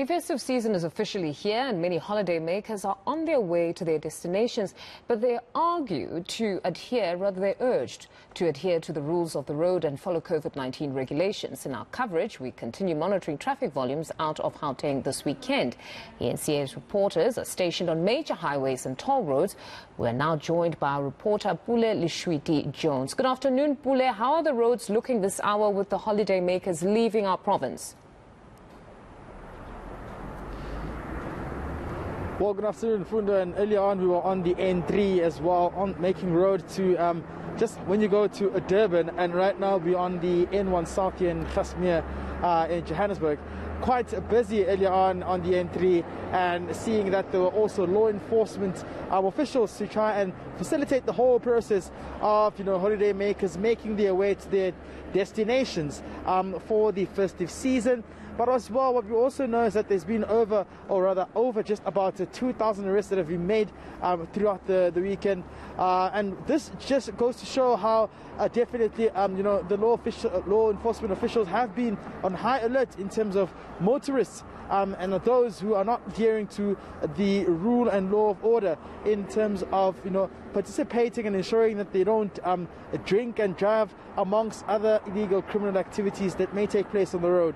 The festive season is officially here and many holiday makers are on their way to their destinations, but they argue to adhere, rather they're urged to adhere to the rules of the road and follow COVID-19 regulations. In our coverage, we continue monitoring traffic volumes out of Gauteng this weekend. NCA's reporters are stationed on major highways and toll roads. We're now joined by our reporter Pule-Letshwiti-Jones. Good afternoon, Pule. How are the roads looking this hour with the holiday makers leaving our province? Well, good afternoon, Fundo, and earlier on we were on the N3 as well, on making road to just when you go to Durban, and right now we're on the N1 South here in Festive in Johannesburg. Quite busy earlier on the N3, and seeing that there were also law enforcement officials to try and facilitate the whole process of holiday makers making their way to their destinations for the festive season. But as well, what we also know is that there's been over just about 2,000 arrests that have been made throughout the weekend, and this just goes to show how definitely the law enforcement officials have been on high alert in terms of motorists and those who are not adhering to the rule and law of order in terms of participating and ensuring that they don't drink and drive, amongst other illegal criminal activities that may take place on the road.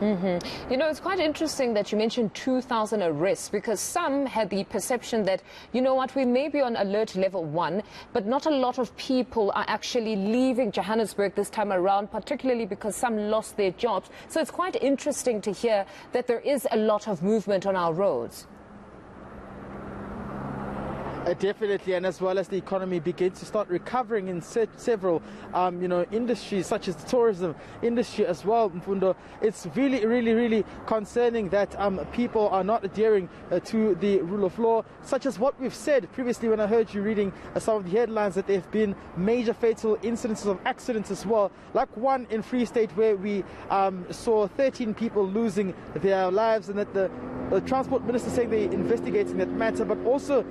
It's quite interesting that you mentioned 2,000 arrests, because some had the perception that, we may be on alert level 1, but not a lot of people are actually leaving Johannesburg this time around, particularly because some lost their jobs. So it's quite interesting to hear that there is a lot of movement on our roads. Definitely, and as well as the economy begins to start recovering in several industries, such as the tourism industry as well, Mfundo, it's really concerning that people are not adhering to the rule of law, such as what we've said previously when I heard you reading some of the headlines, that there have been major fatal incidences of accidents as well, like one in Free State where we saw 13 people losing their lives, and that the Transport Minister saying they're investigating that matter, but also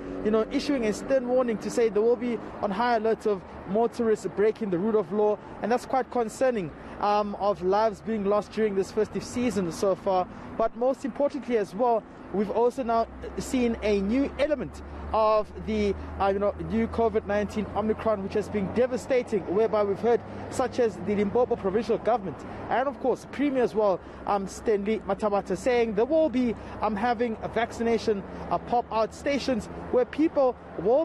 issuing a stern warning to say there will be on high alert of motorists breaking the rule of law, and that's quite concerning, of lives being lost during this festive season so far. But most importantly as well, we've also now seen a new element of the new COVID-19 Omicron, which has been devastating, whereby we've heard such as the Limpopo provincial government and of course Premier as well, Stanley Matamata, saying there will be having a vaccination pop-out stations where people will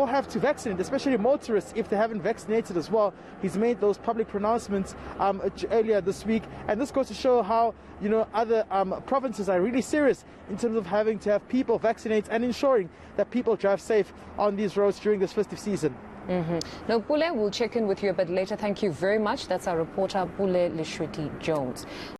have to vaccinate, especially motorists if they haven't vaccinated as well. He's made those public pronouncements earlier this week, and this goes to show how other provinces are really serious in terms of having to have people vaccinate and ensuring that people drive safe on these roads during this festive season. Now, Pule, we'll check in with you a bit later. Thank you very much. That's our reporter, Pule-Letshwiti-Jones.